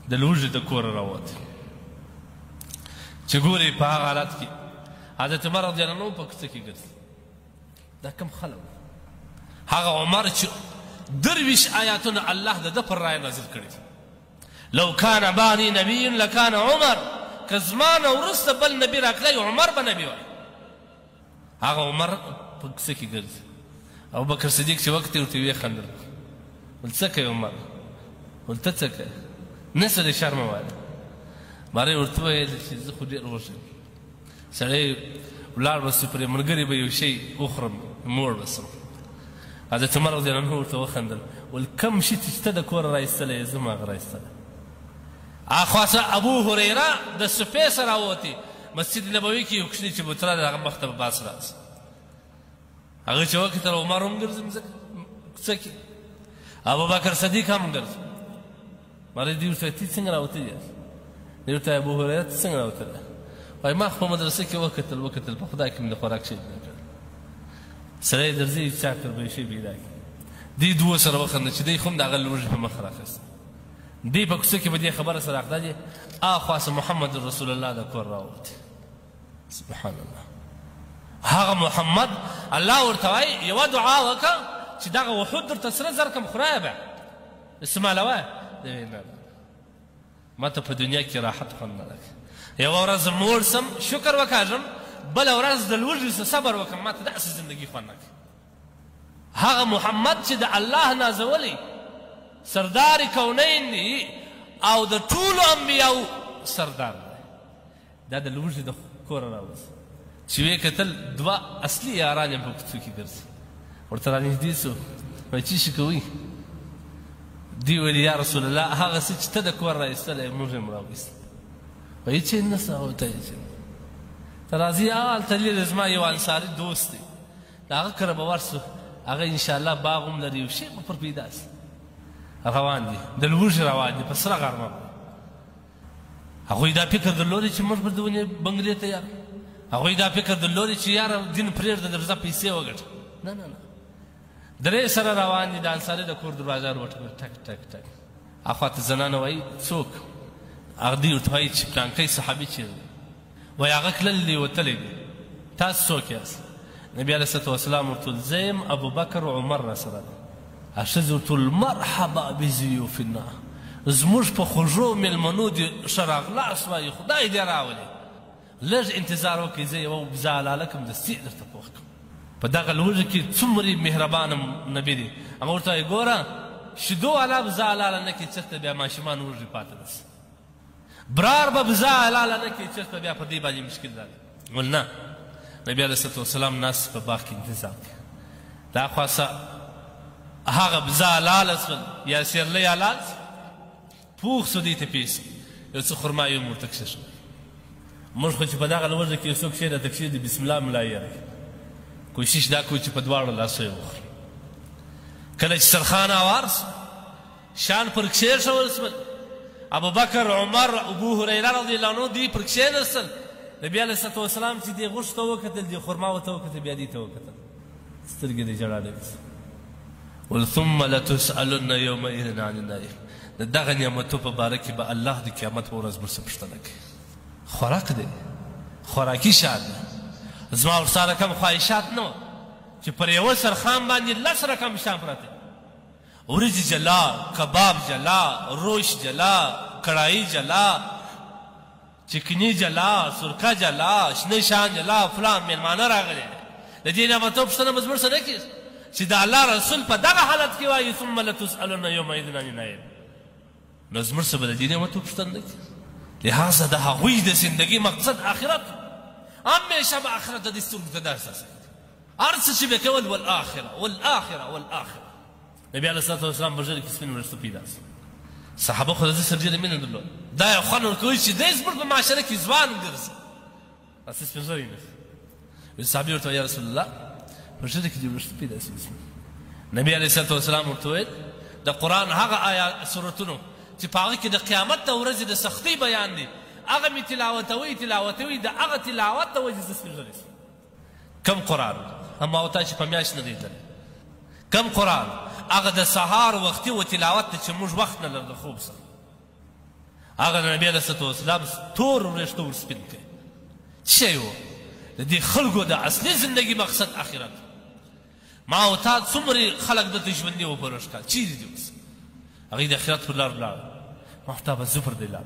د لوږې د کوره راووت چې ګوري په هغه حالت کې حضرت عمر رضی الله عنه په کوڅه کې ګرځي دا کوم خلک هغه عمر چې 23 آیاتونه الله د ده پر رایه نازل کړي لو کان بعدي نبی لکان عمر که زما نه وروسته بل نبي راکلی عمر به نبي وای هغه عمر په کوڅه کې ګرځي ابوبکر صدیق چې وخت یې ورته ویې خندل ول څه کوې عمر ول ته څه کوې نه څه د شرمه وایه ماره یې ورته وویل چې زه خو ډېر وږی یم سړی ولاړ به سو پرې ملګري به یو شی وخورم موړ به سم حضرت عمر رضی الله عنه ورته وخندل ول کوم شي چې ته د کوره رایستلی یې زه م هغه رایستلی اخواسه ابو هریره د صفې سره راووتې مسجد نبوي کې یو کوچني چبوتره د هغه مخ ته به باس راځي هغه چې وکتل عمر هم ګرځي مځکه کوڅه کې ابوبکر صدیق هم ګرځي ماره دې ورته تی څنګه راوتلی یاست دې ورته ابو هریره ته څنګه راوتلی وایي ما خو په مدرسه کې وکتل په خدای کې مې د خوراک شی نه کړ سړی درځي چاکر به یې شی پیدا کړي دې دوه سره وخندل چې دی خو هم د هغه لوږې په مخ راخیسته دی په کوڅه کې به دې خبره سره اخته دی اخواسه محمد رسول الله د کور راووتې سبحان الله هغه محمد الله ورته وایي یوه دعا وکړه چې دغه وحود درته سره زر کړم خدایه به استعمالوه دی وایي نه ما ته په دنیا کې راحت خوند نه راکړي یوه ورځ موړ سم شکر وکاږم بله ورځ د لوږې څه صبر وکړم ما ته داسې زندګي خوند نه کړي هغه محمد چې د الله نازولی سردار کونین دی او د ټولو انبیاو سردار دی دا د لوږې د کوره راوځي چې ویې کتل دوه اصلي یاران یې په کوڅو کې ګرځي ورته رانږدې سو وایي څه شي کوئ دی ویل یا رسول الله هغه څه چې ته د کور راایستلی یې موږ یې م راوایست وایي چې نه څه ورته یې چې ته راځي هلته لرې زما یو انصاري دوست دی د هغه کره به ورسو هغه انشاءالله باغ هم لري یو شی به پر پیدا سي روان دي د لوږې روان دي په سره غرمه هغوی دا فکر درلودی چې موږ به د ونې بنګلې ته یار هغوی دا فکر درلودی چې یاره دین پرېږده درځه پیسې وګټه نه نه نه درې سره روان دي د انصاري د کور دروازه ور وټکوي ټک ټک ټک اخواته زنانه وایي څوک هغه دوی ورته وایي چې پلانکی صحابي چېرې دی وایي هغه تللی وتلی دی تاسو څوک یاست نبي علیه الصلاة والسلام ورته ویل زه یم ابوبکر عمر راسره دی ښځې ورته ویل مرحبا بضیوفنا زموږ په خوږو مېلمنو دې ښه راغلاست وایي خدای دې راولي لږ انتظار وکړئ زه یوه بزه حلاله کړم دستي درته پوخ کړم په دغه لوږه کې څومره مهربانه نبي دی هغه ورته وایي ګوره شیدو والا بزه حلاله نه کړي چېرته بیا ماشومان وږي پاته رسي برار به بزه حلاله نه کړي چېرته بیا په دې باندې مشکل راغلی ول نه نبي علیه الصلاة والسلام ناست په باغ کې انتظار کوي دا خواصه هغه بزه حلاله سول یا سیرلی حلال پوخ سو دې ته پیسې یو څه خرمایي هم ورته کښې شوی موږ خو چې په دغه لوږه کې یو څوک شی راته کښېږدي بسم الله ملا یې کوشش دا کوي چې په دواړو لاسو یې وخوري کله چې سرخان اوار سو شان پر کښېښول سول ابوبکر عمر ابو هریره رضی الله عنه دوی پر کښېنستل نبي علیه الصلاة والسلام چې دې غوښو ته وکتل دې خرما ورته وکتل بیا دې ته وکتل سترګې دې ژړا ډکې ول ثم لتسألن یومئذ عن النعیم د دغه نعمتو په باره کې به الله د قیامت په ورځ موږ څه پوښتنه کوي خوراک دی خوراکي شات دی زما ورسره کم خواهشات نه وه چې پر یوه سرخان باندې 10 رقم شیان پراته وریجې جلا کباب جلا روش جلا کړایي جلا چکنی جلا سرکه جلا شنه شان جلا فلان مېلمانه راغلی د دې نعمتو پوښتنه به زموږ څه نه کېږي چې د الله رسول په دغه حالت کې وایي ثم لتسألن یومئذ عن النعیم نو زموږ څه به د دې نعمتو پوښتنه نه کېږي لهذا د هغوی د زندګۍ مقصد آخرت همیشه به آخرت د دې سترګو ته دا احساس هر څه چې به کول والآخره والآخره والآخره نبي علیه الصلاة والسلام په ژړې کې سپین وریښته پیدا سو صحابه خو د ده سره ډېره مینه درلوده دا یو خوند ورکوي چې دی زموږ په معاشره کې ځوان ګرځي داسې سپین ږیری نه وي صحابي ورته یا رسول الله په ژړې کې دې وریښته پیدا سي نبي علیه الصلاة والسلام ورته ویل د قرآن هغه آیات سورتونو چې په هغه کې د قیامت د ورځې د سختۍ بیان دی هغه مې تلاوتوي د هغه تلاوت د وجې زه سپین ږیری سم کم قرآن اما او تا چې په میاشت نه دی تللی کم قرآن هغه د سهار وختي و تلاوت ته چې موږ وخت نه لرو د خوب سره هغه د نبي علیه صلات وسلام تور وریښته ور سپین کړي. څه شی و؟ د دې خلکو د اصلي زندګي مقصد آخرت. ما او تا څومره خلک دلته ژوندي وو په روښکال، چیرې دي اوس؟ هغوی د آخرت پر لار ولاړل. ما او تا به زه پر دې لار